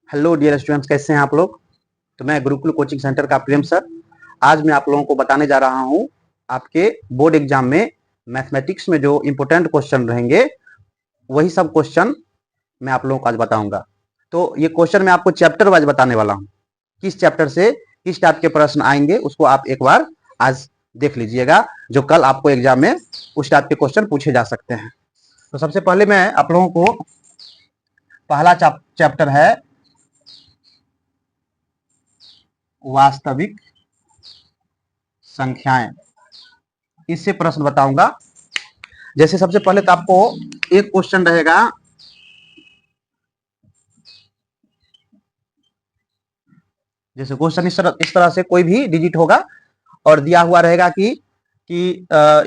Hello dear students, कैसे हैं आप लोग। तो मैं गुरुकुल कोचिंग सेंटर का प्रेम सर। आज मैं आप लोगों को बताने जा रहा हूं आपके बोर्ड एग्जाम में मैथमेटिक्स में जो इंपॉर्टेंट क्वेश्चन रहेंगे वही सब क्वेश्चन मैं आप लोगों को आज बताऊंगा। तो ये क्वेश्चन मैं आपको चैप्टर वाइज बताने वाला हूं, किस चैप्टर से किस टाइप के प्रश्न आएंगे उसको आप एक बार आज देख लीजिएगा, जो कल आपको एग्जाम में उस टाइप के क्वेश्चन पूछे जा सकते हैं। तो सबसे पहले मैं आप लोगों को पहला चैप्टर है वास्तविक संख्याएं, इससे प्रश्न बताऊंगा। जैसे सबसे पहले तो आपको एक क्वेश्चन रहेगा, जैसे क्वेश्चन इस तरह से कोई भी डिजिट होगा और दिया हुआ रहेगा कि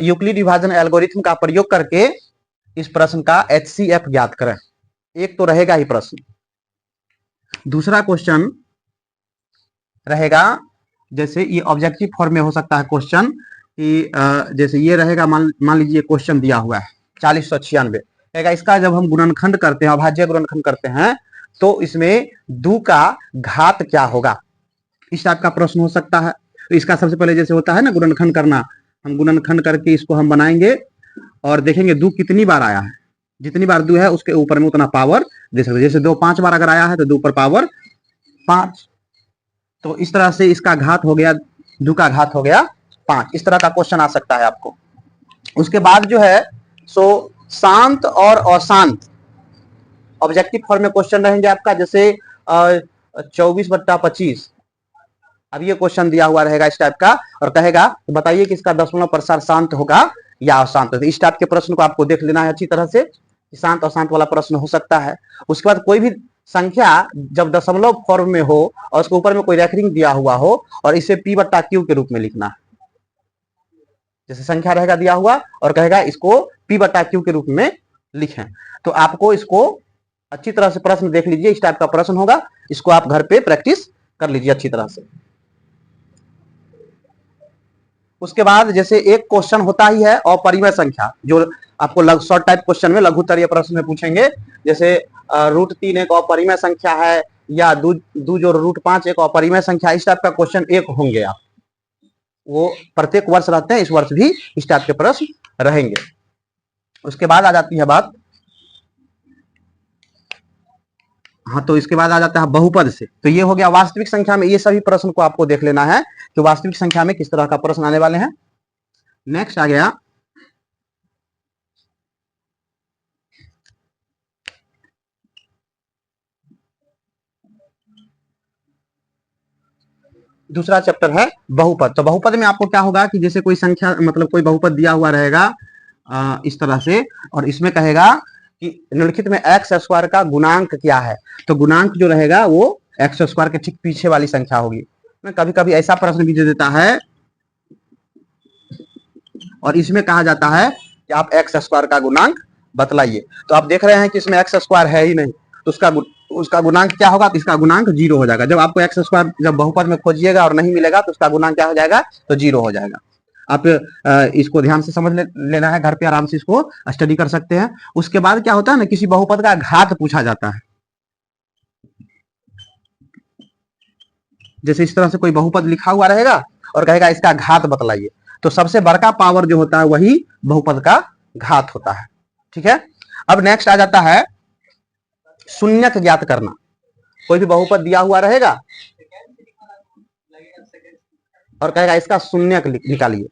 यूक्लिड विभाजन एल्गोरिथम का प्रयोग करके इस प्रश्न का HCF ज्ञात करें। एक तो रहेगा ही प्रश्न। दूसरा क्वेश्चन रहेगा, जैसे ये ऑब्जेक्टिव फॉर्म में हो सकता है क्वेश्चन कि जैसे ये रहेगा, मान लीजिए क्वेश्चन दिया हुआ है 4096 रहेगा। इसका जब हम गुणनखंड करते हैं, अभाज्य गुणनखंड करते हैं, तो इसमें 2 का घात क्या होगा, इस टाइप का प्रश्न हो सकता है। तो इसका सबसे पहले जैसे होता है ना गुणनखंड करना, हम गुणनखंड करके इसको हम बनाएंगे और देखेंगे 2 कितनी बार आया है। जितनी बार 2 है उसके ऊपर में उतना पावर दे सकते। जैसे 2 5 बार अगर आया है तो 2 पर पावर 5, तो इस तरह से इसका घात हो गया, 2 का घात हो गया 5। इस तरह का क्वेश्चन आ सकता है आपको। उसके बाद जो है सो शांत और अशांत ऑब्जेक्टिव फॉर्म में क्वेश्चन रहेंगे आपका, जैसे 24/25। अब ये क्वेश्चन दिया हुआ रहेगा इस टाइप का और कहेगा तो बताइए कि इसका दशमलव प्रसार शांत होगा या अशांत। तो इस टाइप के प्रश्न को आपको देख लेना है अच्छी तरह से, शांत अशांत वाला प्रश्न हो सकता है। उसके बाद कोई भी संख्या जब दशमलव फॉर्म में हो और उसके ऊपर में कोई रेफरिंग दिया हुआ हो और इसे P/Q के रूप में लिखना है। जैसे संख्या रहेगा दिया हुआ और कहेगा इसको P/Q के रूप में लिखें, तो आपको इसको अच्छी तरह से प्रश्न देख लीजिए। इस टाइप का प्रश्न होगा, इसको आप घर पे प्रैक्टिस कर लीजिए अच्छी तरह से। उसके बाद जैसे एक क्वेश्चन होता ही है अपरिमेय संख्या, जो आपको शॉर्ट टाइप क्वेश्चन में लघुत्तरीय प्रश्न में पूछेंगे। जैसे √3 एक अपरिमेय संख्या है या दू जो √5 एक अपरिमेय संख्या, इस टाइप का क्वेश्चन एक होंगे आप, वो प्रत्येक वर्ष रहते हैं, इस वर्ष भी इस टाइप के प्रश्न रहेंगे। उसके बाद आ जाती है बात, हाँ, तो इसके बाद आ जाता है बहुपद से। तो ये हो गया वास्तविक संख्या में, ये सभी प्रश्न को आपको देख लेना है कि वास्तविक संख्या में किस तरह का प्रश्न आने वाले हैं। नेक्स्ट आ गया दूसरा चैप्टर है बहुपद। तो बहुपद में आपको क्या होगा कि जैसे कोई संख्या मतलब कोई बहुपद दिया हुआ रहेगा इस तरह से, और इसमें कहेगा कि निम्नलिखित में x² का गुणांक क्या है। तो गुणांक जो रहेगा वो x² के ठीक पीछे वाली संख्या होगी। कभी कभी ऐसा प्रश्न भी दे देता है और इसमें कहा जाता है कि आप x² का गुणांक बतलाइए। तो आप देख रहे हैं कि इसमें x² है ही नहीं, तो उसका गुणांक क्या होगा, तो इसका गुणांक 0 हो जाएगा। जब आपको x² जब बहुपद में खोजिएगा और नहीं मिलेगा तो उसका गुणांक क्या हो जाएगा, तो 0 हो जाएगा। आप इसको ध्यान से समझ लेना है, घर पे आराम से इसको स्टडी कर सकते हैं। उसके बाद क्या होता है ना, किसी बहुपद का घात पूछा जाता है। जैसे इस तरह से कोई बहुपद लिखा हुआ रहेगा और कहेगा इसका घात बतलाइए, तो सबसे बड़का पावर जो होता है वही बहुपद का घात होता है। ठीक है। अब नेक्स्ट आ जाता है शून्यक ज्ञात करना। कोई भी बहुपद दिया हुआ रहेगा और कहेगा इसका शून्यक निकालिए।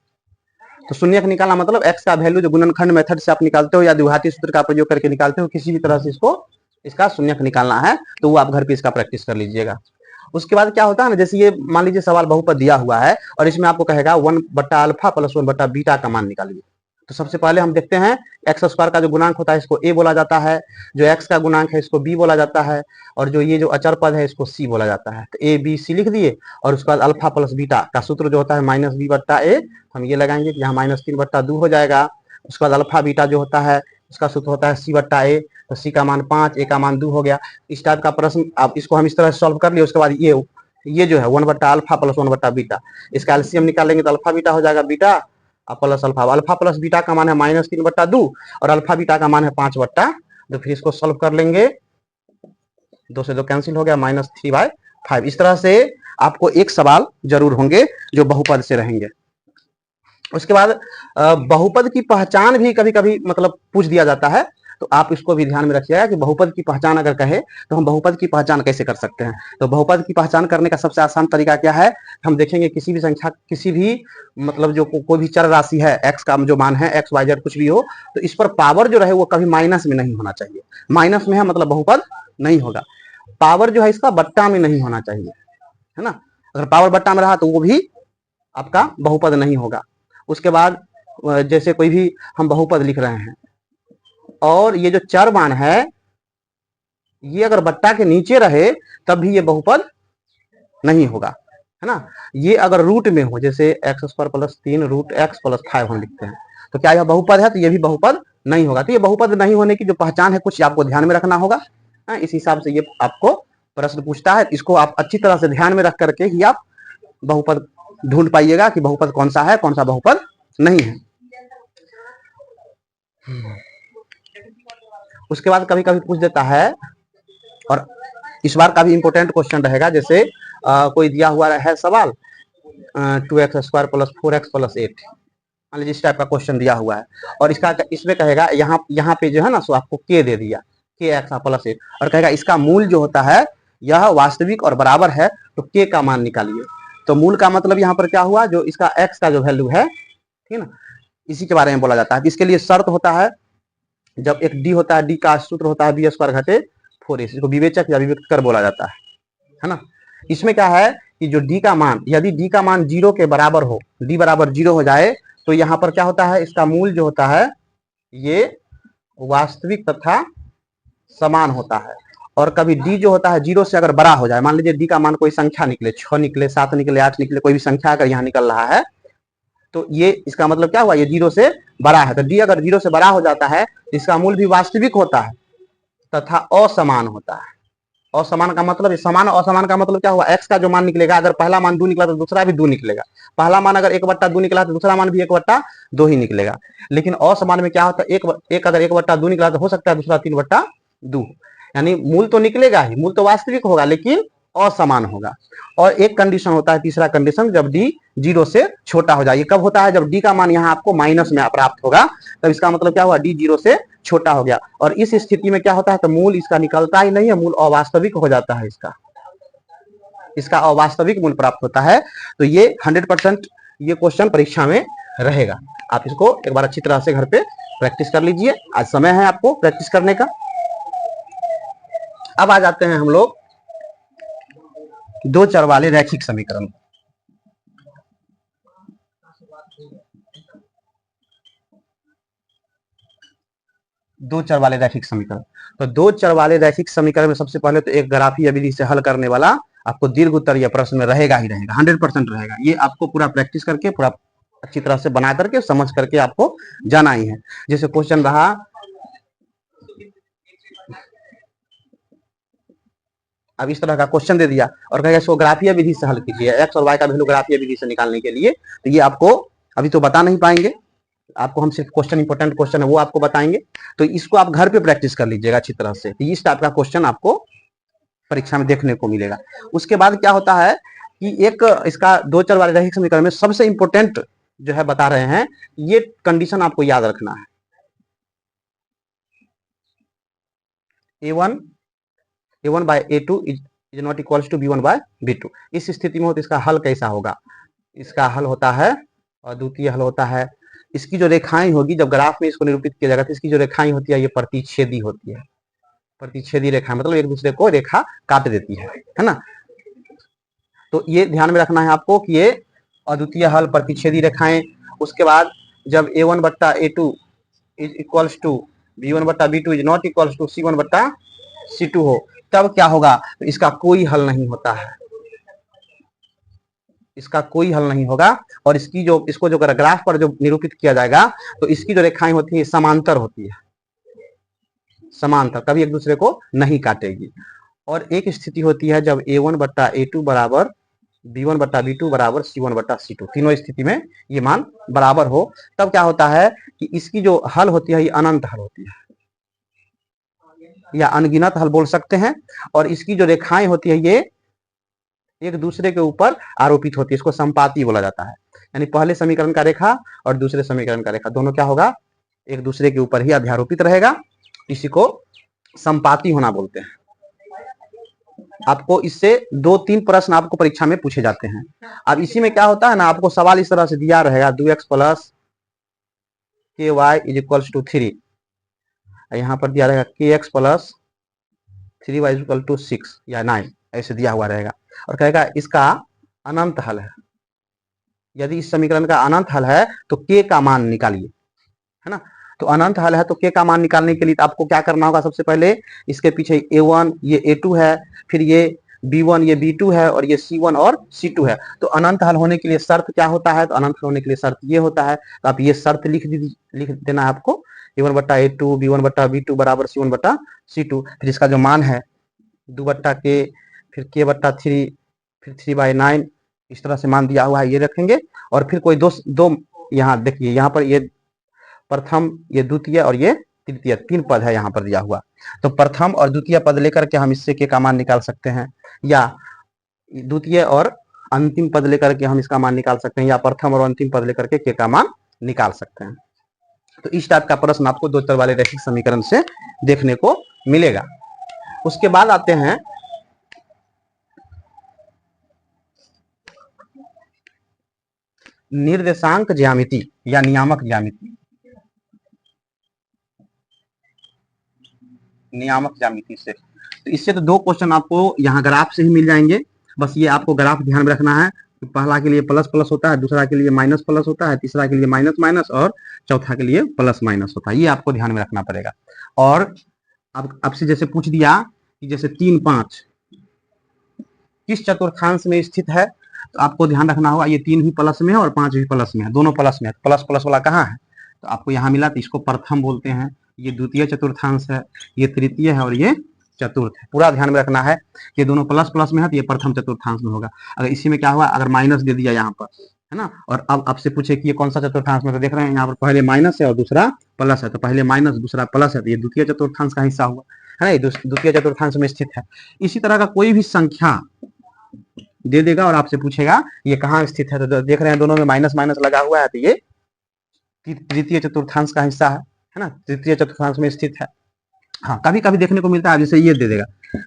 तो शून्यक निकालना मतलब x का वैल्यू जो गुणनखंड मेथड से आप निकालते हो या द्विघाती सूत्र का प्रयोग करके निकालते हो, किसी भी तरह से इसका शून्यक निकालना है, तो वो आप घर पे इसका प्रैक्टिस कर लीजिएगा। उसके बाद क्या होता है ना, जैसे ये मान लीजिए सवाल बहुपद दिया हुआ है और इसमें आपको कहेगा 1/α + 1/β का मान निकालिए। तो सबसे पहले हम देखते हैं x² का जो गुणांक होता है इसको a बोला जाता है, जो x का गुणांक है इसको b बोला जाता है, और जो ये जो अचर पद है इसको c बोला जाता है। तो a b c लिख दिए और उसके बाद अल्फा प्लस बीटा का सूत्र जो होता है -b/a, हम ये लगाएंगे कि यहाँ -3/2 हो जाएगा। उसके बाद अल्फा बीटा जो होता है उसका सूत्र होता है c/a, तो c का मान 5, a का मान 2 हो गया। इस टाइप का प्रश्न आप इसको हम इस तरह से सॉल्व कर लिए। उसके बाद ये जो है 1/α + 1/β, इसका एलसीएम निकालेंगे तो अल्फा बीटा हो जाएगा beta plus alpha. Alpha plus beta का मान है -3/2 और अल्फा बीटा का मान है 5/2। फिर इसको सॉल्व कर लेंगे 2 से 2 कैंसिल हो गया, -3/5। इस तरह से आपको एक सवाल जरूर होंगे जो बहुपद से रहेंगे। उसके बाद बहुपद की पहचान भी कभी कभी मतलब पूछ दिया जाता है, तो आप इसको भी ध्यान में रखिएगा कि बहुपद की पहचान अगर कहे तो हम बहुपद की पहचान कैसे कर सकते हैं। तो बहुपद की पहचान करने का सबसे आसान तरीका क्या है, हम देखेंगे किसी भी संख्या, किसी भी मतलब जो कोई भी चर राशि है, एक्स का जो मान है, एक्स वाई जेड कुछ भी हो, तो इस पर पावर जो रहे वो कभी माइनस में नहीं होना चाहिए। माइनस में है मतलब बहुपद नहीं होगा। पावर जो है इसका बट्टा में नहीं होना चाहिए, है ना। अगर पावर बट्टा में रहा तो वो भी आपका बहुपद नहीं होगा। उसके बाद जैसे कोई भी हम बहुपद लिख रहे हैं और ये जो चर मान है ये अगर बट्टा के नीचे रहे तब भी ये बहुपद नहीं होगा, है ना। ये अगर रूट में हो, जैसे x² + 3 √x + 5 हम लिखते हैं, तो क्या यह बहुपद है, तो ये भी बहुपद नहीं होगा। तो ये बहुपद नहीं होने की जो पहचान है कुछ आपको ध्यान में रखना होगा। इस हिसाब से ये आपको प्रश्न पूछता है, इसको आप अच्छी तरह से ध्यान में रख करके ही आप बहुपद ढूंढ पाइएगा कि बहुपद कौन सा है, कौन सा बहुपद नहीं है। उसके बाद कभी कभी पूछ देता है, और इस बार का भी इंपॉर्टेंट क्वेश्चन रहेगा, जैसे कोई दिया हुआ है सवाल 2x² + 4x + 8, मान लीजिए इस टाइप का क्वेश्चन दिया हुआ है, और इसमें कहेगा यहाँ पे जो है ना, सो आपको k दे दिया, kx + 8, और कहेगा इसका मूल जो होता है यह वास्तविक और बराबर है, तो k का मान निकालिए। तो मूल का मतलब यहाँ पर क्या हुआ, जो इसका x का जो वैल्यू है, ठीक है ना, इसी के बारे में बोला जाता है। इसके लिए शर्त होता है, जब एक d होता है, d का सूत्र होता है b² घटे 4ac, इसको विवेचक या विवेककर बोला जाता है ना। इसमें क्या है कि जो d का मान, यदि d का मान 0 के बराबर हो, d बराबर 0 हो जाए, तो यहाँ पर क्या होता है, इसका मूल जो होता है ये वास्तविक तथा समान होता है। और कभी d जो होता है 0 से अगर बड़ा हो जाए, मान लीजिए d का मान कोई संख्या निकले, 6 निकले, 7 निकले, 8 निकले, कोई भी संख्या अगर यहाँ निकल रहा है, तो ये इसका मतलब क्या हुआ, ये 0 से बड़ा है। तो d अगर 0 से बड़ा हो जाता है, इसका मूल भी वास्तविक होता है तथा असमान होता है। असमान का मतलब, समान असमान का मतलब क्या हुआ, x का जो मान निकलेगा, अगर पहला मान 2 निकला तो दूसरा भी 2 निकलेगा। पहला मान अगर 1/2 निकला तो दूसरा मान भी 1/2 ही निकलेगा। लेकिन असमान में क्या होता है, एक अगर 1/2 निकला तो हो सकता है दूसरा 3/2, यानी मूल तो निकलेगा ही, मूल तो वास्तविक होगा, लेकिन असमान होगा। और एक कंडीशन होता है, तीसरा कंडीशन, जब d 0 से छोटा हो जाए। ये कब होता है, जब d का मान यहाँ आपको माइनस में प्राप्त होगा, तब इसका मतलब क्या हुआ, d 0 से छोटा हो गया। और इस स्थिति में क्या होता है, तो मूल इसका निकलता ही नहीं है, मूल अवास्तविक हो जाता है, इसका अवास्तविक मूल प्राप्त होता है। तो ये 100% ये क्वेश्चन परीक्षा में रहेगा। आप इसको एक बार अच्छी तरह से घर पे प्रैक्टिस कर लीजिए, आज समय है आपको प्रैक्टिस करने का। अब आ जाते हैं हम लोग दो चर वाले रैखिक समीकरण। दो चर वाले रैखिक समीकरण, तो दो चर वाले रैखिक समीकरण में सबसे पहले तो एक ग्राफीय विधि से हल करने वाला आपको दीर्घ उत्तर यह प्रश्न में रहेगा ही रहेगा, 100% रहेगा। ये आपको पूरा प्रैक्टिस करके, पूरा अच्छी तरह से बना करके, समझ करके आपको जाना ही है। जैसे क्वेश्चन रहा, अब इस तरह का क्वेश्चन दे दिया और कहेगा इसको ग्राफीय विधि से हल कीजिए, एक्स और वाई का वैल्यू ग्राफीय विधि से निकालने के लिए। तो ये आपको अभी तो बता नहीं पाएंगे, आपको हम सिर्फ क्वेश्चन, इंपॉर्टेंट क्वेश्चन है वो आपको बताएंगे। तो इसको आप घर पे प्रैक्टिस कर लीजिएगा अच्छी तरह से, इस टाइप का क्वेश्चन आपको परीक्षा में देखने को मिलेगा। उसके बाद क्या होता है कि एक इसका दो चर वाले रैखिक समीकरण में सबसे इंपॉर्टेंट जो है बता रहे हैं, ये कंडीशन आपको याद रखना है, a1 by a2 is not equals to b1 by b2। इस स्थिति में हो तो इसका हल कैसा होगा, इसका हल होता है और द्वितीय हल होता है, इसकी जो रेखाएं होगी, जब ग्राफ में इसको निरूपित किया जाएगा तो इसकी जो रेखाएं होती है ये प्रतिच्छेदी होती है। प्रतिच्छेदी रेखा मतलब एक दूसरे को रेखा काट देती है ना। तो ये ध्यान में रखना है आपको कि ये अद्वितीय हल, प्रतिच्छेदी रेखाएं। उसके बाद जब a1 बट्टा a2 is equals to b1 बट्टा b2 is not equals to c1 बट्टा c2 हो, तब क्या होगा, तो इसका कोई हल नहीं होता है, इसका कोई हल नहीं होगा। और इसको जो ग्राफ पर जो निरूपित किया जाएगा, तो इसकी जो रेखाएं होती है समांतर होती है, समांतर, कभी एक दूसरे को नहीं काटेगी। और एक स्थिति होती है जब a1 बट्टा a2 बराबर b1 बट्टा b2 बराबर c1 बट्टा c2, तीनों स्थिति में ये मान बराबर हो, तब क्या होता है कि इसकी जो हल होती है ये अनंत हल होती है, या अनगिनत हल बोल सकते हैं। और इसकी जो रेखाएं होती है ये एक दूसरे के ऊपर आरोपित होती है, इसको संपाती बोला जाता है। यानी पहले समीकरण का रेखा और दूसरे समीकरण का रेखा दोनों क्या होगा, एक दूसरे के ऊपर ही अध्यारोपित रहेगा, इसी को संपाती होना बोलते हैं। आपको इससे 2-3 प्रश्न आपको परीक्षा में पूछे जाते हैं। अब इसी में क्या होता है ना, आपको सवाल इस तरह से दिया रहेगा 2x प्लस के वाई इज इक्वल्स टू 3, यहाँ पर दिया रहेगा के x plus 3y is equal to 6 या 9, ऐसे दिया हुआ रहेगा और कहेगा इसका अनंत हल है। यदि इस समीकरण का अनंत हल है तो के का मान निकालिए, है ना। तो अनंत हल है तो के का मान निकालने के लिए आपको क्या करना होगा, सबसे पहले इसके पीछे a1 ये a2 है, फिर ये b1 ये b2 है और ये c1 और c2 है। तो अनंत हल होने के लिए शर्त क्या होता है, तो अनंत हल होने के लिए शर्त ये होता है, तो आप ये शर्त लिख देना है आपको, a1 बट्टा a2 b1 बट्टा b2 बराबर c1 बट्टा c2। फिर इसका जो मान है 2 बट्टा के, फिर k बट्टा 3, फिर 3/9, इस तरह से मान दिया हुआ है, ये रखेंगे। और फिर कोई दो यहाँ देखिए, यहाँ पर ये प्रथम, ये द्वितीय और ये तृतीय, 3 पद है यहाँ पर दिया हुआ। तो प्रथम और द्वितीय पद लेकर के हम इससे के का मान निकाल सकते हैं, या द्वितीय और अंतिम पद लेकर के हम इसका मान निकाल सकते हैं, या प्रथम और अंतिम पद लेकर के का मान निकाल सकते हैं। तो इस टाइप का प्रश्न आपको 2 चर वाले रैखिक समीकरण से देखने को मिलेगा। उसके बाद आते हैं निर्देशांक ज्यामिति या नियामक ज्यामिति। नियामक ज्यामिति से तो इससे तो 2 क्वेश्चन आपको यहाँ ग्राफ से ही मिल जाएंगे। बस ये आपको ग्राफ ध्यान में रखना है, पहला के लिए प्लस प्लस होता है, दूसरा के लिए माइनस प्लस होता है, तीसरा के लिए माइनस माइनस और चौथा के लिए प्लस माइनस होता है। ये आपको ध्यान में रखना पड़ेगा। और अब आपसे जैसे पूछ दिया कि जैसे 3, 5 किस चतुर्थांश में स्थित है, तो आपको ध्यान रखना होगा ये 3 भी प्लस में है और 5 भी प्लस में है, दोनों प्लस में है। प्लस प्लस वाला कहाँ है, तो आपको यहाँ मिला, तो इसको प्रथम बोलते हैं, ये द्वितीय चतुर्थांश है, ये तृतीय है और ये चतुर्थ है। पूरा ध्यान में रखना है, ये दोनों प्लस प्लस में है तो ये प्रथम चतुर्थांश में होगा। अगर इसी में क्या हुआ, अगर माइनस दे दिया यहाँ पर, है ना, और अब आपसे पूछे कि ये कौन सा चतुर्थांश में, तो देख रहे हैं यहाँ पर पहले माइनस है और दूसरा प्लस है, तो पहले माइनस दूसरा प्लस है, तो ये द्वितीय चतुर्थांश का हिस्सा हुआ, है ना, ये द्वितीय चतुर्थांश में स्थित है। इसी तरह का कोई भी संख्या दे देगा और आपसे पूछेगा ये कहाँ स्थित है, तो देख रहे हैं दोनों में माइनस माइनस लगा हुआ है, तो ये तृतीय चतुर्थांश का हिस्सा है ना, तृतीय चतुर्थांश में स्थित है। हाँ, कभी कभी देखने को मिलता है, जैसे ये दे देगा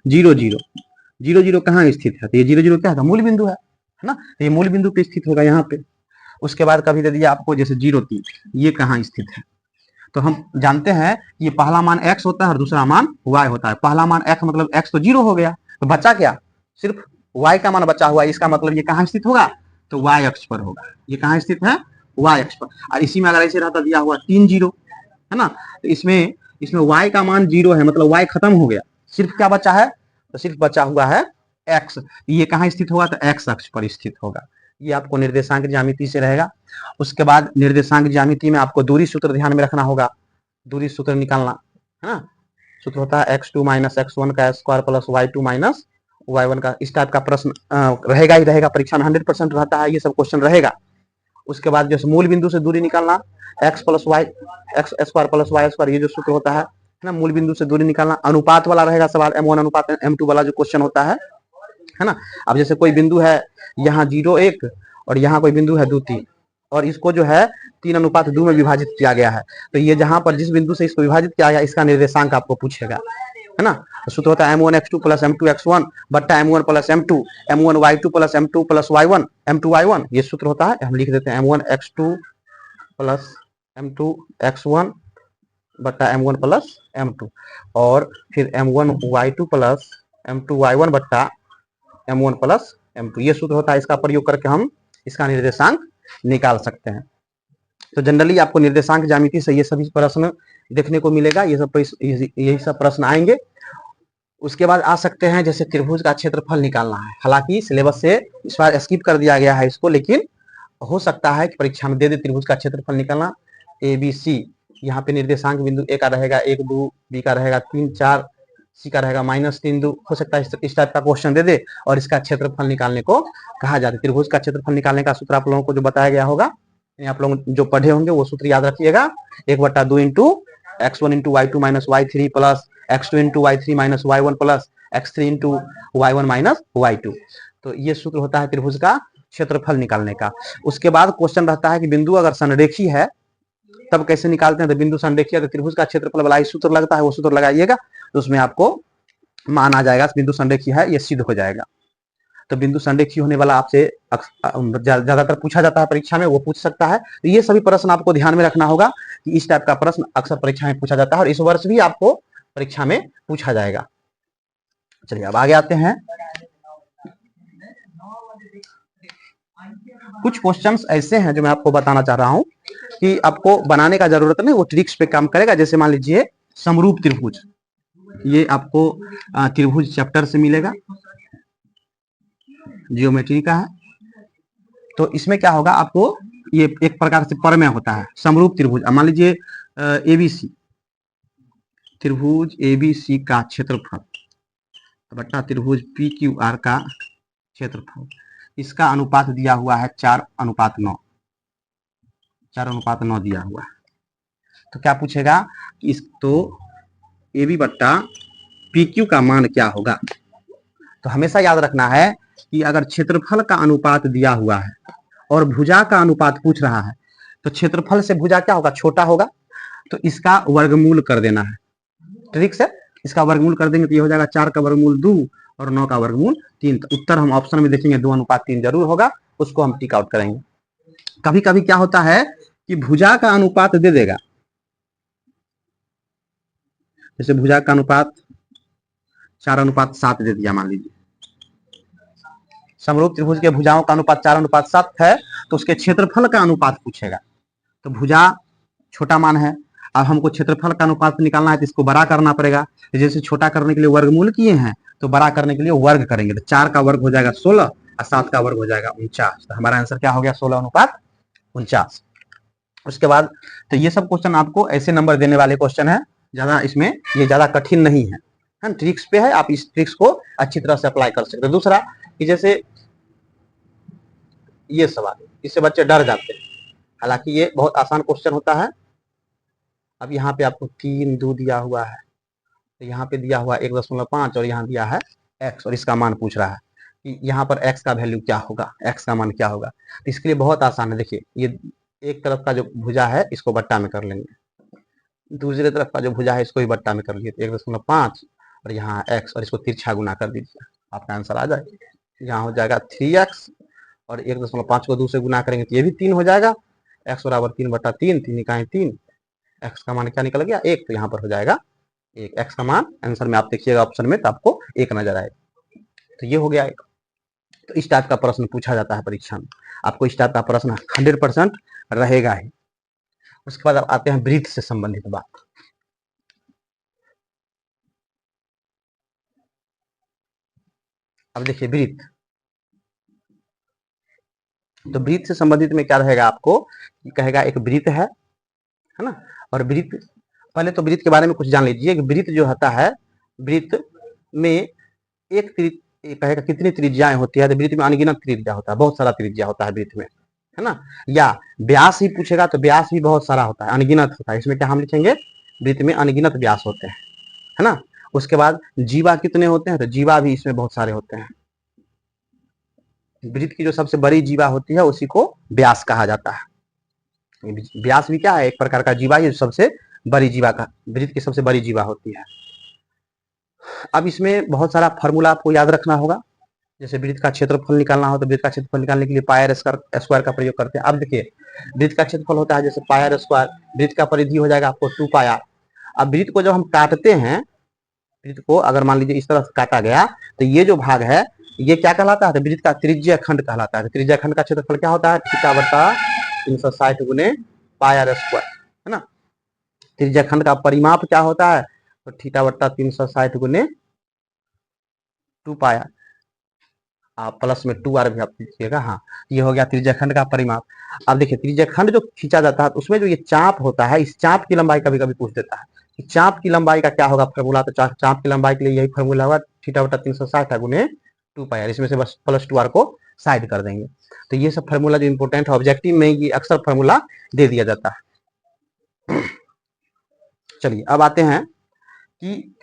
0 0 0 0 कहाँ स्थित है, तो ये 0 0 क्या है, मूल बिंदु है ना, तो ये मूल बिंदु पे स्थित होगा यहाँ पे। उसके बाद कभी दे दिया आपको जैसे 0 3, ये कहाँ स्थित है, तो हम जानते हैं ये पहला मान x होता है और दूसरा मान y होता है। पहला मान x मतलब x तो 0 हो गया, तो बचा क्या, सिर्फ y का मान बचा हुआ है। इसका मतलब ये कहाँ स्थित होगा, तो y अक्ष पर होगा। ये कहाँ स्थित है, y अक्ष पर। और इसी में अगर ऐसे रहता दिया हुआ 3 0, है ना, तो इसमें y का मान 0 है, मतलब y खत्म हो गया, सिर्फ क्या बचा है, तो सिर्फ बचा हुआ है x। ये कहाँ स्थित होगा, तो x अक्ष पर स्थित होगा। ये आपको निर्देशांक ज्यामिति से रहेगा। उसके बाद निर्देशांक ज्यामिति में आपको दूरी सूत्र ध्यान में रखना होगा, दूरी सूत्र निकालना, है ना। सूत्र होता है x2 माइनस x1 का square plus y2 minus y1 का। इस टाइप का प्रश्न रहेगा ही रहेगा, परीक्षा में 100% रहता है, ये सब क्वेश्चन रहेगा। उसके बाद जैसे मूल बिंदु से दूरी निकालना, x plus y x square plus y square, ये जो सूत्र होता है ना, मूल बिंदु से दूरी निकालना। अनुपात वाला रहेगा सवाल, m1 अनुपात m2 वाला जो क्वेश्चन होता है ना। अब जैसे कोई बिंदु है यहाँ 0 1 और यहाँ कोई बिंदु है 2 3, और इसको जो है 3:2 में विभाजित किया गया है, तो ये जहां पर जिस बिंदु से इसको विभाजित किया गया इसका निर्देशांक आपको पूछेगा, है ना। सूत्र होता है m1 x2 plus m2 x1 बट्टा m1 plus m2 m1 y2 plus m2 plus y1 m2 y1, ये सूत्र होता है। हम लिख देते हैं m1 x2 plus m2 x1 बट्टा m1 प्लस m2, और फिर m1 y2 plus m2 y1 बट्टा m1 प्लस m2, ये सूत्र होता है। इसका प्रयोग करके हम इसका निर्देशांक निकाल सकते हैं। तो जनरली आपको निर्देशांक ज्यामिति से ये सभी प्रश्न देखने को मिलेगा, यही सब प्रश्न आएंगे। उसके बाद आ सकते हैं जैसे त्रिभुज का क्षेत्रफल निकालना है। हालांकि सिलेबस से इस बार स्किप कर दिया गया है इसको, लेकिन हो सकता है कि परीक्षा में दे दे त्रिभुज का क्षेत्रफल निकालना। ABC, यहाँ पे निर्देशांक बिंदु A का रहेगा 1 2, B का रहेगा 3 4, C का रहेगा -3 2, हो सकता है इस टाइप का क्वेश्चन दे दे और इसका क्षेत्रफल निकालने को कहा जाता है। त्रिभुज का क्षेत्रफल निकालने का सूत्र आप लोगों को जो बताया गया होगा, आप लोग जो पढ़े होंगे वो सूत्र याद रखिएगा, 1/2 into x1 into y2 minus y3 plus x2 into y3 minus y1 plus x3 into y1 minus y2। तो ये सूत्र होता है त्रिभुज का क्षेत्रफल निकालने का। उसके बाद क्वेश्चन रहता है कि बिंदु अगर संरेखी है तब कैसे निकालते हैं। तो बिंदु संरेखी है तो त्रिभुज का क्षेत्रफल वाला ही सूत्र लगता है, वो सूत्र लगाइएगा तो उसमें आपको मान आ जाएगा। बिंदु संरेखी है ये सिद्ध हो जाएगा। तो बिंदु संरेखी होने वाला आपसे ज्यादातर पूछा जाता है परीक्षा में, वो पूछ सकता है। तो ये सभी प्रश्न आपको ध्यान में रखना होगा कि इस टाइप का प्रश्न अक्सर परीक्षा में पूछा जाता है और इस वर्ष भी आपको परीक्षा में पूछा जाएगा। चलिए अब आगे आते हैं। कुछ क्वेश्चंस ऐसे हैं जो मैं आपको बताना चाह रहा हूं कि आपको बनाने का जरूरत नहीं, वो ट्रिक्स पे काम करेगा। जैसे मान लीजिए समरूप त्रिभुज, ये आपको त्रिभुज चैप्टर से मिलेगा, जियोमेट्री का है। तो इसमें क्या होगा, आपको ये एक प्रकार से प्रमेय होता है समरूप त्रिभुज। मान लीजिए एबीसी, त्रिभुज एबीसी का क्षेत्रफल बटा त्रिभुज पी क्यू आर का क्षेत्रफल, इसका अनुपात दिया हुआ है 4:9, 4:9 दिया हुआ है। तो क्या पूछेगा कि इस तो ए बी बट्टा पी क्यू का मान क्या होगा। तो हमेशा याद रखना है कि अगर क्षेत्रफल का अनुपात दिया हुआ है और भुजा का अनुपात पूछ रहा है तो क्षेत्रफल से भुजा क्या होगा, छोटा होगा। तो इसका वर्गमूल कर देना है, ट्रिक से इसका वर्गमूल कर देंगे तो ये हो जाएगा 4 का वर्गमूल 2 और 9 का वर्गमूल 3। तो उत्तर हम ऑप्शन में देखेंगे 2:3 जरूर होगा, उसको हम टिक आउट करेंगे। कभी कभी क्या होता है कि भुजा का अनुपात दे देगा, जैसे भुजा का अनुपात 4:7 दे दिया मान लीजिए। समरूप त्रिभुज के भुजाओं का अनुपात 4:7 है तो उसके क्षेत्रफल का अनुपात पूछेगा। तो भुजा छोटा मान है, अब हमको क्षेत्रफल का अनुपात निकालना है तो इसको बड़ा करना पड़ेगा। जैसे छोटा करने के लिए वर्गमूल किए हैं तो बड़ा करने के लिए वर्ग करेंगे। तो 4 का वर्ग हो जाएगा 16 और 7 का वर्ग हो जाएगा 49। तो हमारा आंसर क्या हो गया, 16:49। उसके बाद तो ये सब क्वेश्चन आपको ऐसे नंबर देने वाले क्वेश्चन है, ज्यादा इसमें ये ज्यादा कठिन नहीं है, ट्रिक्स पे है। आप इस ट्रिक्स को अच्छी तरह से अप्लाई कर सकते हैं। दूसरा कि जैसे ये सवाल, इससे बच्चे डर जाते हैं, हालांकि ये बहुत आसान क्वेश्चन होता है। अब यहाँ पे आपको 3 2 दिया हुआ है, तो यहाँ पे दिया हुआ 1.5 और यहाँ दिया है x और इसका मान पूछ रहा है कि यहाँ पर x का वैल्यू क्या होगा, x का मान क्या होगा। तो इसके लिए बहुत आसान है। देखिए ये एक तरफ का जो भुजा है इसको बट्टा में कर लेंगे, दूसरी तरफ का जो भुजा है इसको भी बट्टा में कर लिए। 1.5 और यहाँ x और इसको तिरछा गुना कर दीजिए, आपका आंसर आ जाएगा। यहाँ हो जाएगा 3x और 1.5 को 2 से गुना करेंगे तो ये भी 3 हो जाएगा। x बराबर 3/3, 3 इकाई 3, x का मान क्या निकल गया 1, तो यहाँ पर हो जाएगा 1। x का मान आंसर में आप देखिएगा ऑप्शन में तो आपको 1 नजर आएगा। तो ये हो गया एक। तो इस टाइप का प्रश्न पूछा जाता है परीक्षा में, आपको इस टाइप का प्रश्न 100% रहेगा ही। उसके बाद आते हैं वृत्त से संबंधित बात। अब देखिए वृत्त, तो वृत्त से संबंधित में क्या रहेगा, आपको कहेगा एक वृत्त है ना। और वृत्त, पहले तो वृत्त के बारे में कुछ जान लीजिए कि वृत्त जो होता है, वृत्त में कहेगा कितनी त्रिज्याएं होती है। तो वृत्त में अनगिनत त्रिज्या होता है, बहुत सारा त्रिज्या होता है वृत्त में, है ना। या व्यास ही पूछेगा तो व्यास भी बहुत सारा होता है, अनगिनत होता है। इसमें क्या हम लिखेंगे, वृत्त में अनगिनत व्यास होते हैं, है ना। उसके बाद जीवा कितने होते हैं, तो जीवा भी इसमें बहुत सारे होते हैं। वृत्त की जो सबसे बड़ी जीवा होती है उसी को व्यास कहा जाता है। व्यास भी क्या है, एक प्रकार का जीवा, ये सबसे बड़ी जीवा का, वृत्त की सबसे बड़ी जीवा होती है। अब इसमें बहुत सारा फॉर्मूला आपको याद रखना होगा। जैसे वृत्त का क्षेत्रफल निकालना हो तो वृत्त का क्षेत्रफल निकालने के लिए पाई आर स्क्वायर का प्रयोग करते हैं। अब देखिए वृत्त का क्षेत्रफल होता है जैसे पाई आर स्क्वायर, वृत्त का परिधि हो जाएगा आपको 2 पाई आर। अब वृत्त को जब हम काटते हैं, वृत्त को अगर मान लीजिए इस तरह से काटा गया तो ये जो भाग है ये क्या कहलाता है, तो वृत्त का त्रिज्या खंड कहलाता है। त्रिज्या खंड का क्षेत्रफल क्या होता है, थीटा बटा 360 गुने पाई आर स्क्वायर, है ना। त्रिज्या खंड का परिमाप क्या होता है, तो थीटा बटा 360 गुने 2 पाई आर, आप प्लस में 2 आर भी आप दीजिएगा। हाँ, ये हो गया त्रिज्याखंड का परिमाप। अब देखिए त्रिज्याखंड जो खींचा जाता है उसमें जो ये चाप होता है, इस चाप की लंबाई कभी कभी पूछ देता है कि चाप की लंबाई का क्या होगा फॉर्मूला। तो चाप की लंबाई के लिए यही फॉर्मूला होगा, थीटा बटा 360 गुने 2 पाई आर। इसमें से बस प्लस 2 आर को साइड कर देंगे। तो ये सब फॉर्मूला जो इंपोर्टेंट है, ऑब्जेक्टिव में ये अक्सर फॉर्मूला दे दिया जाता है। चलिए अब आते हैं कि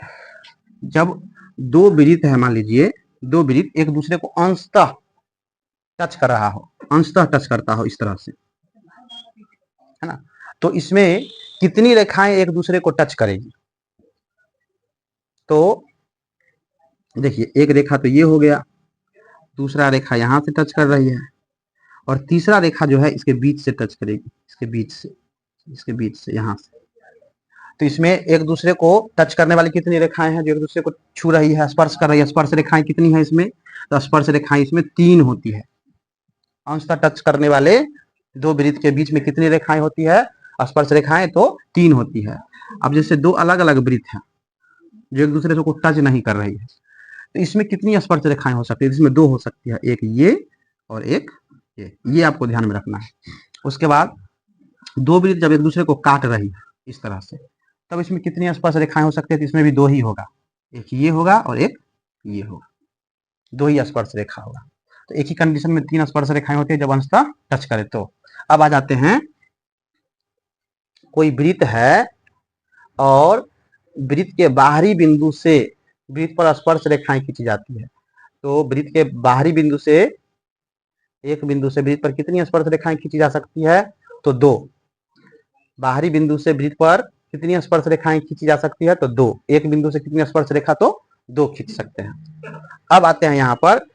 जब दो वृत्त है, मान लीजिए दो वृत्त एक दूसरे को अंशतः टच कर रहा हो, अंशतः टच करता हो इस तरह से, है ना, तो इसमें कितनी रेखाएं एक दूसरे को टच करेगी? तो देखिए एक रेखा तो ये हो गया, दूसरा रेखा यहां से टच कर रही है, और तीसरा रेखा जो है इसके बीच से टच करेगी, इसके बीच से, इसके बीच से यहां से। तो इसमें एक दूसरे को टच करने वाली कितनी रेखाएं हैं जो एक दूसरे को छू रही है, स्पर्श कर रही है? स्पर्श रेखाएं कितनी है इसमें? तो स्पर्श रेखाएं इसमें 3 होती है। अंशतः टच करने वाले दो वृत्त के बीच में कितनी रेखाएं होती है? स्पर्श रेखाएं तो 3 होती है। अब जैसे दो अलग अलग वृत्त हैं जो एक दूसरे को टच नहीं कर रही है, तो इसमें कितनी स्पर्श रेखाएं हो सकती है? इसमें 2 हो सकती है, एक ये और एक ये आपको ध्यान में रखना है। उसके बाद दो वृत्त जब एक दूसरे को काट रही है इस तरह से, तब इसमें कितनी स्पर्श रेखाएं हो सकती है? तो इसमें भी 2 ही होगा, एक ये होगा और एक ये होगा, 2 ही स्पर्श रेखा होगा। तो एक ही कंडीशन में 3 स्पर्श रेखाएं होती है जब अंशतः टच करे। तो अब आ जाते हैं, कोई वृत्त है और वृत्त के बाहरी बिंदु से वृत्त पर स्पर्श रेखाएं खींची जाती है। तो वृत्त के बाहरी बिंदु से, एक बिंदु से वृत्त पर कितनी स्पर्श रेखाएं खींची जा सकती है? तो 2। बाहरी बिंदु से वृत्त पर कितनी स्पर्श रेखाएं खींची जा सकती है? तो 2। एक बिंदु से कितनी स्पर्श रेखा? तो 2 खींच सकते हैं। अब आते हैं यहाँ पर,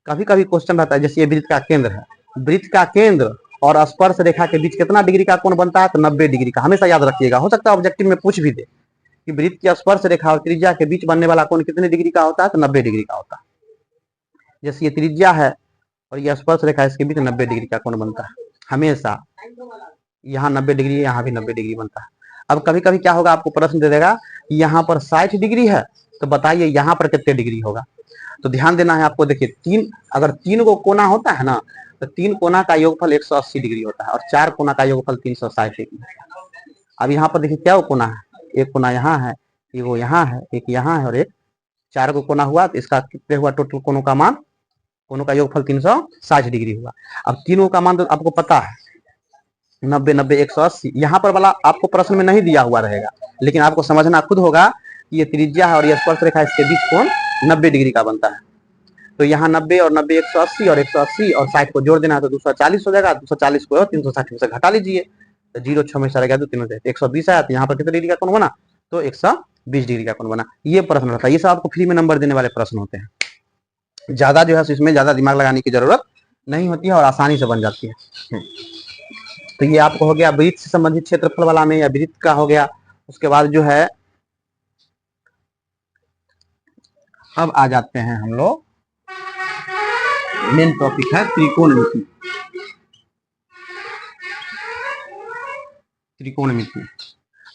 कभी कभी क्वेश्चन रहता है, जैसे ये वृत्त का केंद्र है, वृत्त का केंद्र और स्पर्श रेखा के बीच कितना डिग्री का कोण बनता है? तो 90 डिग्री का। हमेशा याद रखिएगा, हो सकता है ऑब्जेक्टिव में पूछ भी दे कि वृत्त की स्पर्श रेखा और त्रिज्या के बीच बनने वाला कोण कितने डिग्री का होता है? तो 90 डिग्री का होता है। जैसे ये त्रिज्या है और ये स्पर्श रेखा, इसके बीच 90 डिग्री का कोण बनता है हमेशा। यहाँ 90 डिग्री है, यहाँ भी 90 डिग्री बनता है। अब कभी कभी क्या होगा, आपको प्रश्न दे देगा यहाँ पर 60 डिग्री है, तो बताइए यहाँ पर कितने डिग्री होगा? तो ध्यान देना है आपको। देखिए अगर 3 को कोना होता है ना, तो 3 कोना का योगफल 180 डिग्री होता है और 4 कोना का योगफल 360 डिग्री। अब यहाँ पर देखिए क्या कोना है, एक कोना यहाँ है, वो यहाँ है, एक यहाँ है और एक 4 को कोना हुआ, तो इसका कितने हुआ टोटल कोनों का मान? कोनों का योगफल 360 डिग्री हुआ। अब तीनों का मान तो आपको पता है, 90 90 180। यहाँ पर वाला आपको प्रश्न में नहीं दिया हुआ रहेगा, लेकिन आपको समझना खुद होगा कि ये त्रिज्या है और ये स्पर्श रेखा, इसके बीच कोण 90 डिग्री का बनता है। तो यहाँ 90 और 90 180 और 180 और 60 को जोड़ देना है तो 240 हो जाएगा। 240 को 360 में से घटा लीजिए तो 0 6 में रहेगा तो 3 120 आया। तो यहाँ पर कितने डिग्री का कोण बना? तो 120 डिग्री का कोण बना। ये प्रश्न रहता है, ये सब आपको फ्री में नंबर देने वाले प्रश्न होते हैं। ज्यादा जो है इसमें ज्यादा दिमाग लगाने की जरूरत नहीं होती है और आसानी से बन जाती है। तो ये आपको हो गया वृत्त से संबंधित क्षेत्रफल वाला में, या वृत्त का हो गया। उसके बाद जो है, अब आ जाते हैं हम लोग, मेन टॉपिक है त्रिकोणमिति। त्रिकोणमिति,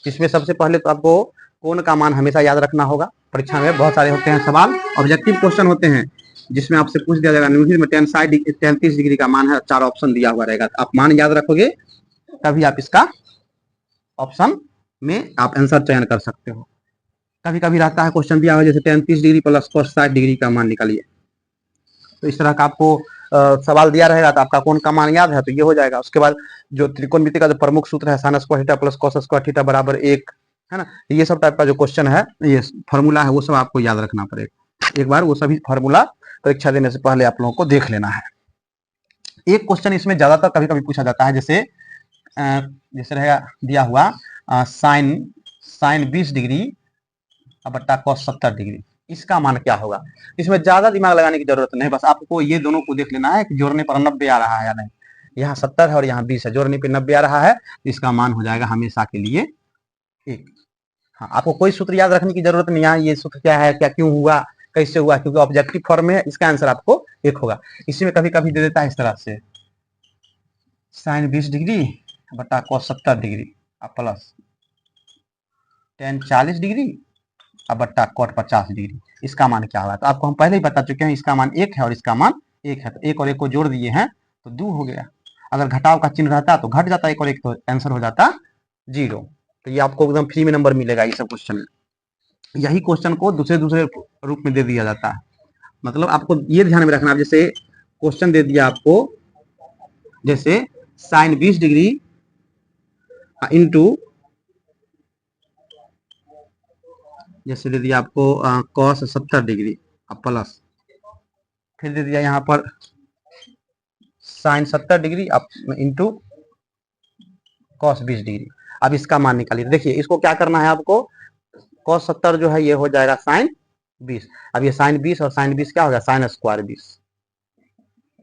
इसमें सबसे पहले तो आपको कोण का मान हमेशा याद रखना होगा। परीक्षा में बहुत सारे होते हैं सवाल, ऑब्जेक्टिव क्वेश्चन होते हैं, जिसमें आपसे पूछ दिया जाएगा न्यूमेरिकल में 33 डिग्री का मान है, 4 ऑप्शन दिया हुआ रहेगा। आप मान याद रखोगे तभी आप इसका ऑप्शन में आप आंसर चयन कर सकते हो। कभी कभी रहता है क्वेश्चन दिया हुआ जैसे 33 डिग्री प्लस cos 60 डिग्री का मान निकालिए, तो इस तरह का आपको सवाल दिया रहेगा, तो आपका कोण का मान याद है तो ये हो जाएगा। उसके बाद जो त्रिकोणमिति का जो प्रमुख सूत्र है sin square theta plus cos square theta बराबर 1, है ना, ये सब टाइप का जो क्वेश्चन है, ये फॉर्मूला है, वो सब आपको याद रखना पड़ेगा। एक बार वो सभी फॉर्मूला परीक्षा देने से पहले आप लोगों को देख लेना है। एक क्वेश्चन इसमें ज्यादातर कभी कभी पूछा जाता है, जैसे रहेगा दिया हुआ साइन 20 डिग्री बट्टा cos 70 डिग्री, इसका मान क्या होगा? इसमें ज्यादा दिमाग लगाने की जरूरत नहीं, बस आपको ये दोनों को देख लेना है कि जोड़ने पर 90 आ रहा है या नहीं। यहाँ 70 है और यहाँ 20 है, जोड़ने पे 90 आ रहा है, इसका मान हो जाएगा हमेशा के लिए 1। हाँ, आपको कोई सूत्र याद रखने की जरूरत नहीं है, ये सूत्र क्या है, क्या क्यों हुआ, कैसे हुआ, क्योंकि ऑब्जेक्टिव फॉर्म में इसका आंसर आपको 1 होगा। इसी में कभी कभी दे देता है इस तरह से, साइन 20 डिग्री बटा cos 70 degree plus tan 40 degree बट्टा cot 50 डिग्री, इसका मान क्या होगा? तो आपको हम पहले ही बता चुके हैं, इसका मान 1 है और इसका मान 1 है, तो 1 और 1 को जोड़ दिए हैं तो 2 हो गया। अगर घटाव का चिन्ह रहता तो घट जाता 1 और 1, तो आंसर हो जाता 0। तो ये आपको एकदम फ्री में नंबर मिलेगा ये सब क्वेश्चन में। यही क्वेश्चन को दूसरे दूसरे रूप में दे दिया जाता है, मतलब आपको ये ध्यान में रखना। जैसे क्वेश्चन दे दिया आपको, जैसे साइन 20 डिग्री इंटू, जैसे दे दिया आपको cos 70 डिग्री अब प्लस, फिर दे दिया यहाँ पर sin 70 डिग्री अब इंटू cos 20 डिग्री। अब इसका मान निकालिए। देखिए इसको क्या करना है आपको, cos 70 जो है ये हो जाएगा sin 20। अब ये sin 20 और sin 20 क्या हो गया, sin स्क्वायर 20।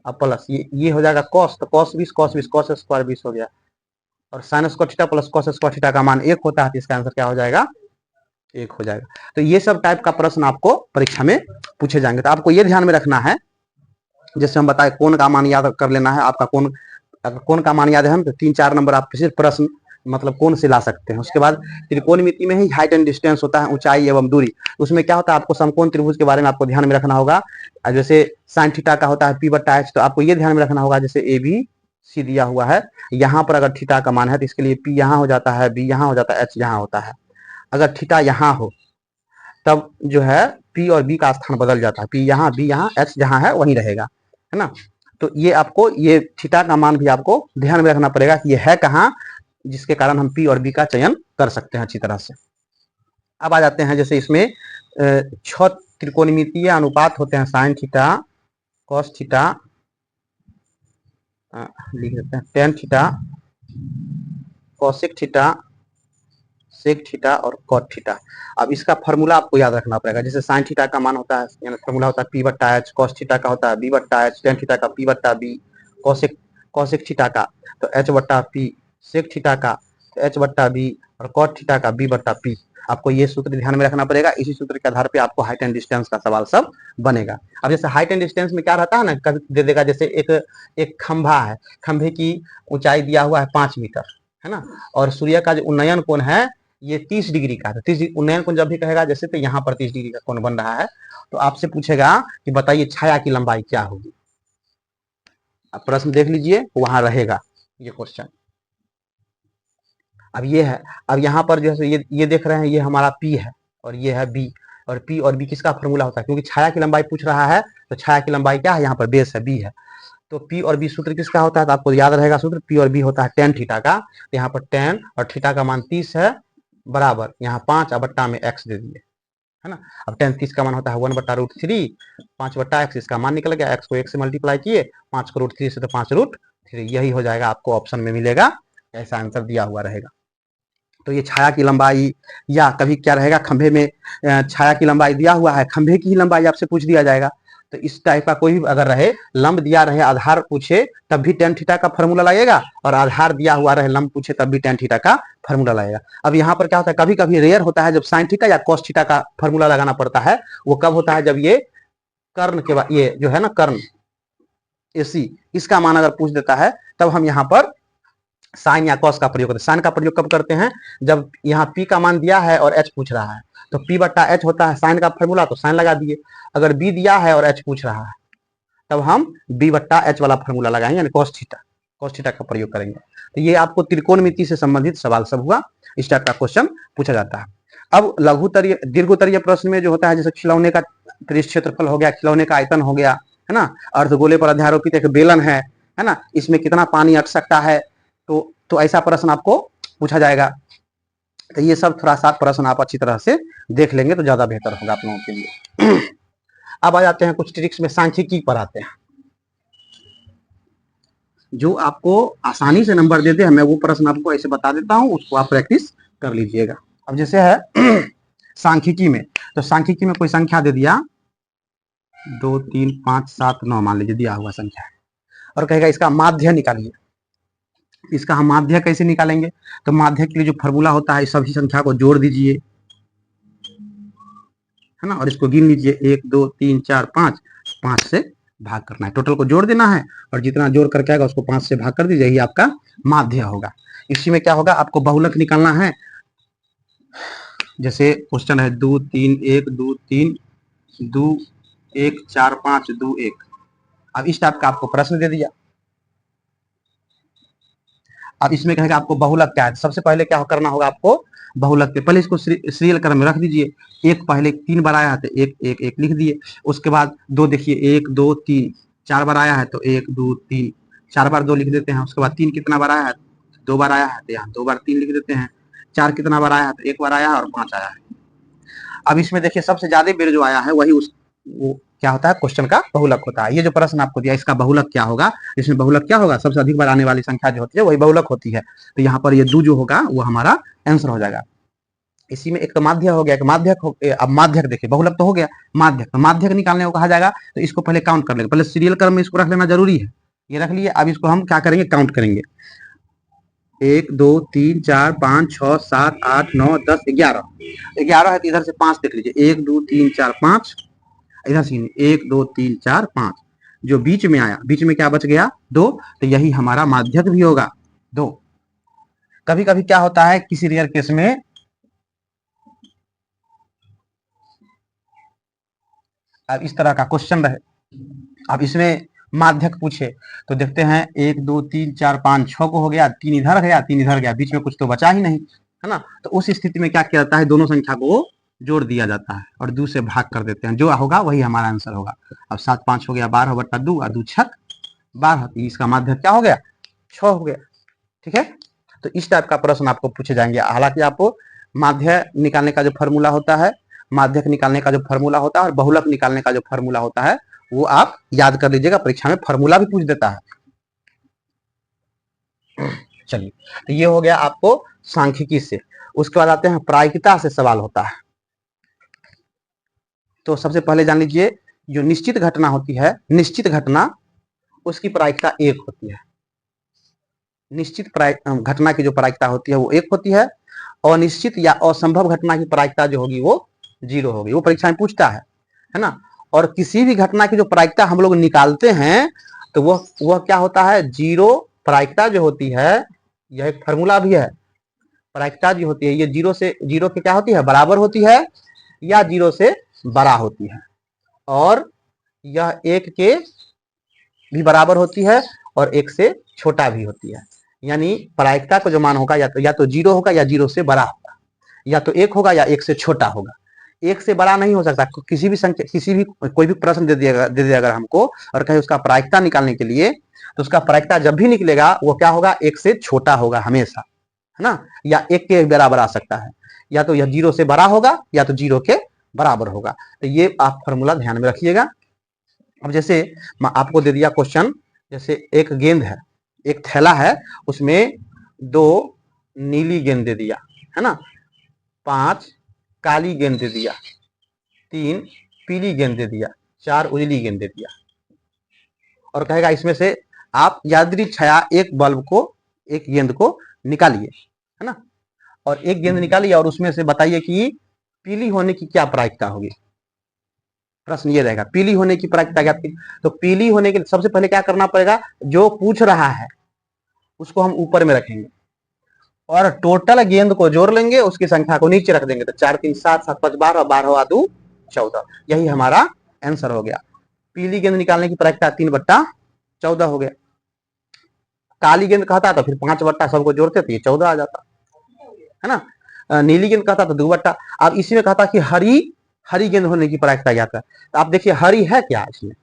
अब प्लस ये हो जाएगा cos, तो cos 20 cos 20 cos स्क्वायर 20 हो गया, और sin square theta plus cos square theta का मान 1 होता है, तो इसका आंसर क्या हो जाएगा, 1 हो जाएगा। तो ये सब टाइप का प्रश्न आपको परीक्षा में पूछे जाएंगे। तो आपको ये ध्यान में रखना है, जैसे हम बताए कोण का मान याद कर लेना है आपका। कोण, अगर कोण का मान याद है हम तो 3-4 नंबर आप सिर्फ प्रश्न मतलब कोण से ला सकते हैं। उसके बाद त्रिकोणमिति में ही हाइट एंड डिस्टेंस होता है, ऊंचाई एवं दूरी। उसमें क्या होता है, आपको समकोण त्रिभुज के बारे में आपको ध्यान में रखना होगा। जैसे साइन थीटा का होता है p/h, तो आपको ये ध्यान में रखना होगा, जैसे ए बी सी दिया हुआ है, यहाँ पर अगर थीटा का मान है तो इसके लिए p यहाँ हो जाता है, b यहाँ हो जाता है, h यहाँ होता है। अगर थीटा यहाँ हो तब जो है p और b का स्थान बदल जाता है, p यहाँ b यहाँ, h जहाँ है वहीं रहेगा, है ना। तो ये आपको ये थीटा का मान भी आपको ध्यान में रखना पड़ेगा कि ये है कहाँ, जिसके कारण हम p और b का चयन कर सकते हैं अच्छी तरह से। अब आ जाते हैं, जैसे इसमें 6 त्रिकोणमितीय अनुपात होते हैं, साइन थीटा, कॉस थीटा, लिख देते हैं tan theta, cosec theta, sec theta और कॉट थीटा। अब इसका फॉर्मूला आपको याद रखना पड़ेगा। जैसे साइन थीटा का मान होता है, यानी फॉर्मूला होता है p/h, कॉस थीटा का होता है b/h, टेन थीटा का p/b, कॉसेक थीटा का तो h/p, सेक थीटा का तो h/b और कॉट थीटा का b/p। आपको ये सूत्र ध्यान में रखना पड़ेगा। इसी सूत्र के आधार पे आपको हाइट एंड डिस्टेंस का सवाल सब बनेगा। अब जैसे हाइट एंड डिस्टेंस में क्या रहता है ना, कभी दे देगा, जैसे एक खंभा है, खंभे की ऊंचाई दिया हुआ है 5 मीटर, है ना, और सूर्य का जो उन्नयन कोण है ये 30 डिग्री का है। 30 उन्नयन कोण जब भी कहेगा, जैसे तो यहाँ पर 30 डिग्री का कोण बन रहा है, तो आपसे पूछेगा कि बताइए छाया की लंबाई क्या होगी। अब प्रश्न देख लीजिए, वहां रहेगा ये क्वेश्चन। अब ये है, अब यहाँ पर जो है ये देख रहे हैं, ये हमारा P है और ये है B, और P और B किसका फॉर्मूला होता है, क्योंकि छाया की लंबाई पूछ रहा है, तो छाया की लंबाई क्या है, यहाँ पर बेस है B है, तो P और B सूत्र किसका होता है, तो आपको याद रहेगा सूत्र, P और B होता है टेन थीटा का। तो यहाँ पर टेन और थीटा का मान 30 है, बराबर यहाँ 5 और बट्टा में x दे दिए, है ना। अब टेन 30 का मान होता है 1/√3, 5/x, इसका मान निकल गया, x को 1 से मल्टीप्लाई किए, 5 को √3 से तो 5√3, यही हो जाएगा, आपको ऑप्शन में मिलेगा, ऐसा आंसर दिया हुआ रहेगा। तो ये छाया की लंबाई, या कभी क्या रहेगा, खंभे में छाया की लंबाई दिया हुआ है, खंभे की ही लंबाई आपसे पूछ दिया जाएगा। तो इस टाइप का कोई भी अगर रहे, लंब दिया रहे, आधार पूछे तब भी टेन थीटा का फॉर्मूला लगेगा, और आधार दिया हुआ रहे, लंब पूछे तब भी टेन थीटा का फॉर्मूला लगेगा। अब यहाँ पर क्या होता है, कभी कभी रेयर होता है जब साइन थीटा या कॉस थीटा का फॉर्मूला लगाना पड़ता है। वो कब होता है, जब ये कर्ण के बाद, ये जो है ना कर्ण AC, इसका मान अगर पूछ देता है, तब हम यहाँ पर साइन या कॉस का प्रयोग करते हैं। साइन का प्रयोग कब करते हैं, जब यहाँ P का मान दिया है और H पूछ रहा है, तो P/H होता है साइन का फॉर्मूला, तो साइन लगा दिए। अगर B दिया है और H पूछ रहा है, तब हम B/H वाला फॉर्मूला लगाएंगे, यानी कॉस थीटा का प्रयोग करेंगे। तो ये आपको त्रिकोणमिति से संबंधित सवाल सब हुआ, इस टाइप का क्वेश्चन पूछा जाता है। अब लघुतरीय दीर्घोत्तरीय प्रश्न में जो होता है, जैसे खिलौने का त्रिज्य क्षेत्रफल हो गया, खिलौने का आयतन हो गया, है ना, अर्धगोले पर अध्यारोपित एक बेलन है ना, इसमें कितना पानी अट सकता है, तो ऐसा प्रश्न आपको पूछा जाएगा। तो ये सब थोड़ा सा प्रश्न आप अच्छी तरह से देख लेंगे तो ज्यादा बेहतर होगा आप लोगों के लिए। अब आ जाते हैं कुछ ट्रिक्स में, सांख्यिकी पर आते हैं, जो आपको आसानी से नंबर देते हैं। मैं वो प्रश्न आपको ऐसे बता देता हूँ, उसको आप प्रैक्टिस कर लीजिएगा। अब जैसे है सांख्यिकी में, तो सांख्यिकी में कोई संख्या दे दिया 2 3 5 7 9 मान लीजिए दिया हुआ संख्या है, और कहेगा इसका माध्य निकालिए। इसका हम माध्य कैसे निकालेंगे, तो माध्य के लिए जो फॉर्मूला होता है, सभी संख्या को जोड़ दीजिए, है ना, और इसको गिन लीजिए 1 2 3 4 5, 5 से भाग करना है, टोटल को जोड़ देना है, और जितना जोड़ करके आएगा उसको 5 से भाग कर दीजिए, यही आपका माध्य होगा। इसी में क्या होगा, आपको बहुलक निकालना है। जैसे क्वेश्चन है 2 3 1 2 3 2 1 4 5 2 1। अब इस टाइप का आपको प्रश्न दे दिया। अब इसमें कहेगा आपको बहुलक क्या है, सबसे पहले क्या करना होगा आपको, बहुलक के पहले इसको सीरियल क्रम में रख दीजिए। एक पहले 3 बार आया है तो 1 1 1 लिख दिए। उसके बाद 2 देखिए 1 2 3, 4 बार आया है तो 1 2 3, 4 बार 2 लिख देते हैं। उसके बाद 3 कितना बार आया है, 2 बार आया है तो यहाँ 2 बार 3 लिख देते हैं। 4 कितना बार आया है, तो 1 बार आया है और 5 आया है। अब इसमें देखिए सबसे ज्यादा बेर जो आया है वही वो क्या होता है, क्वेश्चन का बहुलक होता है। ये जो प्रश्न आपको दिया इसका बहुलक क्या होगा, इसमें बहुलक क्या होगा, सबसे अधिक बार आने वाली संख्या जो होती है वही बहुलक होती है। तो यहाँ पर ये दो जो होगा वो हमारा आंसर हो जाएगा। इसी में एक तो माध्य हो गया, एक माध्यक हो। अब माध्यक देखिए, बहुलक तो हो गया, माध्यक, तो माध्यक निकालने को कहा जाएगा। तो इसको पहले काउंट कर लेंगे, पहले सीरियल क्रम में इसको रख लेना जरूरी है। ये रख लिए, अब इसको हम क्या करेंगे, काउंट करेंगे। 1 2 3 4 5 6 7 8 9 10 11 11 है तो इधर से 5 देख लीजिए, 1 2 3 4 5, इधर से 1 2 3 4 5, जो बीच में आया, बीच में क्या बच गया, 2, तो यही हमारा माध्यक भी होगा 2। कभी कभी क्या होता है किसी रेयर केस में, अब इस तरह का क्वेश्चन रहे, अब इसमें माध्यक पूछे तो देखते हैं 1 2 3 4 5 6 को हो गया, 3 इधर गया 3 इधर गया, बीच में कुछ तो बचा ही नहीं, है ना। तो उस स्थिति में क्या किया जाता है, दोनों संख्या को जोड़ दिया जाता है और 2 से भाग कर देते हैं, जो होगा वही हमारा आंसर होगा। अब 7 5 हो गया 12/2 और 2 छक 12, इसका माध्यक क्या हो गया, 6 हो गया। ठीक है, तो इस टाइप का प्रश्न आपको पूछे जाएंगे। हालांकि आपको माध्य निकालने का जो फॉर्मूला होता है, माध्यक निकालने का जो फॉर्मूला होता है और बहुलक निकालने का जो फॉर्मूला होता है वो आप याद कर लीजिएगा, परीक्षा में फॉर्मूला भी पूछ देता है। चलिए, तो ये हो गया आपको सांख्यिकी से। उसके बाद आते हैं प्रायिकता से सवाल होता है। तो सबसे पहले जान लीजिए, जो निश्चित घटना होती है, निश्चित घटना, उसकी प्रायिकता 1 होती है। निश्चित घटना की जो प्रायिकता होती है वो 1 होती है। अनिश्चित या असंभव घटना की प्रायिकता जो होगी वो 0 होगी। वो परीक्षा में पूछता है ना। और किसी भी घटना की जो प्रायिकता हम लोग निकालते हैं तो वह क्या होता है, 0 प्रायिकता जो होती है, यह एक फॉर्मूला भी है। प्रायिकता जो होती है ये 0 के क्या होती है, बराबर होती है या 0 से बड़ा होती है, और यह 1 के भी बराबर होती है और 1 से छोटा भी होती है। यानी प्रायिकता का जो मान होगा या तो 0 होगा या 0 से बड़ा होगा, या तो 1 होगा या 1 से छोटा होगा। 1 से बड़ा नहीं हो सकता। किसी भी संख्या, किसी भी कोई भी प्रश्न दे दिया अगर हमको और कहे उसका प्रायिकता निकालने के लिए, तो उसका प्रायिकता जब भी निकलेगा वो क्या होगा, 1 से छोटा होगा हमेशा, है ना, या 1 के बराबर आ सकता है, या तो यह 0 से बड़ा होगा या तो 0 के बराबर होगा। तो ये आप फॉर्मूला ध्यान में रखिएगा। अब जैसे आपको दे दिया क्वेश्चन, जैसे एक गेंद है, एक थैला है, उसमें 2 नीली गेंद दे दिया, है ना, 5 काली गेंद दे दिया, 3 पीली गेंद दे दिया, 4 उजली गेंद दे दिया, और कहेगा इसमें से आप यादृच्छया एक बल्ब को, एक गेंद को निकालिए, है ना, और एक गेंद निकालिए और उसमें से बताइए कि पीली होने की क्या प्रायिकता होगी। प्रश्न ये रहेगा, पीली होने की प्रायिकता क्या थी। तो पीली होने के सबसे पहले क्या करना पड़ेगा, जो पूछ रहा है उसको हम ऊपर में रखेंगे और टोटल गेंद को जोड़ लेंगे, उसकी संख्या को नीचे रख देंगे। तो 4 3 7 7 5 12, 12 और 2 14, यही हमारा आंसर हो गया। पीली गेंद निकालने की प्रायिकता 3/14 हो गया। काली गेंद कहता तो फिर 5 सबको जोड़ते तो ये 14 आ जाता, है ना। नीली गेंद कहता तो 2। अब इसी में कहता कि हरी गेंद होने की प्रायिकता क्या था। तो आप देखिए हरी है क्या, इसमें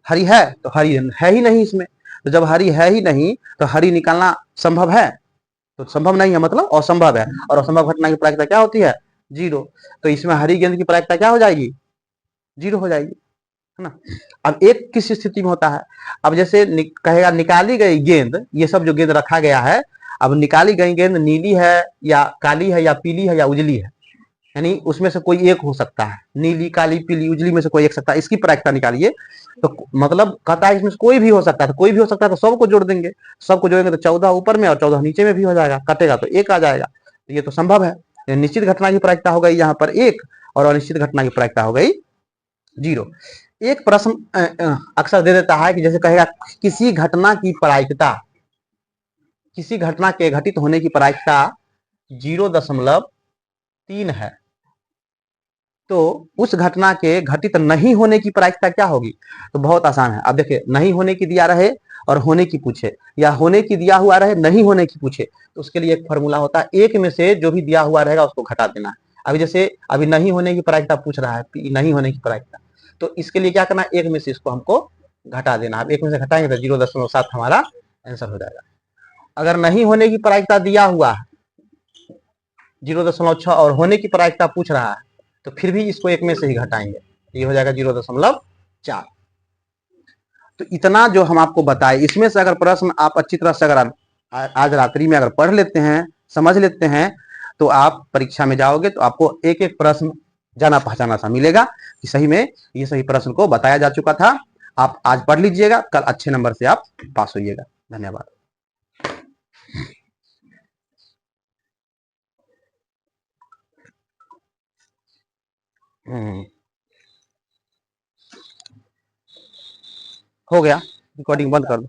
हरी है तो हरी है ही नहीं इसमें। तो जब हरी है ही नहीं तो हरी निकालना संभव है, तो संभव नहीं है मतलब असंभव है, और असंभव घटना की प्रायिकता क्या होती है, 0। तो इसमें हरी गेंद की प्रायिकता क्या हो जाएगी, 0 हो जाएगी, है ना। अब एक किस स्थिति में होता है, अब जैसे कहेगा निकाली गई गेंद, ये सब जो गेंद रखा गया है, अब निकाली गई गेंद नीली है या काली है या पीली है या उजली है, यानी उसमें से कोई एक हो सकता है, नीली काली पीली उजली में से कोई एक सकता है, इसकी प्रायिकता निकालिए। तो मतलब कहता है इसमें से कोई भी हो सकता है, तो कोई भी हो सकता है तो सबको जोड़ देंगे, सबको जोड़ेंगे तो 14 ऊपर में और 14 नीचे में भी हो जाएगा, कटेगा तो 1 आ जाएगा। तो ये तो संभव है। निश्चित घटना की प्रायिकता हो गई यहाँ पर 1 और अनिश्चित घटना की प्रायिकता हो गई 0। एक प्रश्न अक्सर दे देता है कि जैसे कहेगा किसी घटना की प्रायिकता, किसी घटना के घटित होने की प्रायिकता 0.3 है, तो उस घटना के घटित नहीं होने की प्रायिकता क्या होगी। तो बहुत आसान है। अब देखिए, नहीं होने की दिया रहे और होने की पूछे, या होने की दिया हुआ रहे नहीं होने की पूछे, तो उसके लिए एक फॉर्मूला होता है, एक में से जो भी दिया हुआ रहेगा उसको घटा देना है। अभी जैसे अभी नहीं होने की प्रायिकता पूछ रहा है, नहीं होने की प्रायिकता, तो इसके लिए क्या करना है, एक में से इसको हमको घटा देना है। एक में से घटाएंगे तो 0.7 हमारा आंसर हो जाएगा। अगर नहीं होने की प्रायिकता दिया हुआ है, 0.6 और होने की प्रायिकता पूछ रहा है, तो फिर भी इसको एक में से ही घटाएंगे, ये हो जाएगा 0.4। तो इतना जो हम आपको बताए, इसमें से अगर प्रश्न आप अच्छी तरह से अगर आज रात्रि में अगर पढ़ लेते हैं, समझ लेते हैं, तो आप परीक्षा में जाओगे तो आपको एक एक प्रश्न जाना पहचाना सा मिलेगा कि सही में ये सही प्रश्न को बताया जा चुका था। आप आज पढ़ लीजिएगा, कल अच्छे नंबर से आप पास होइएगा। धन्यवाद। हो गया, रिकॉर्डिंग बंद कर दो।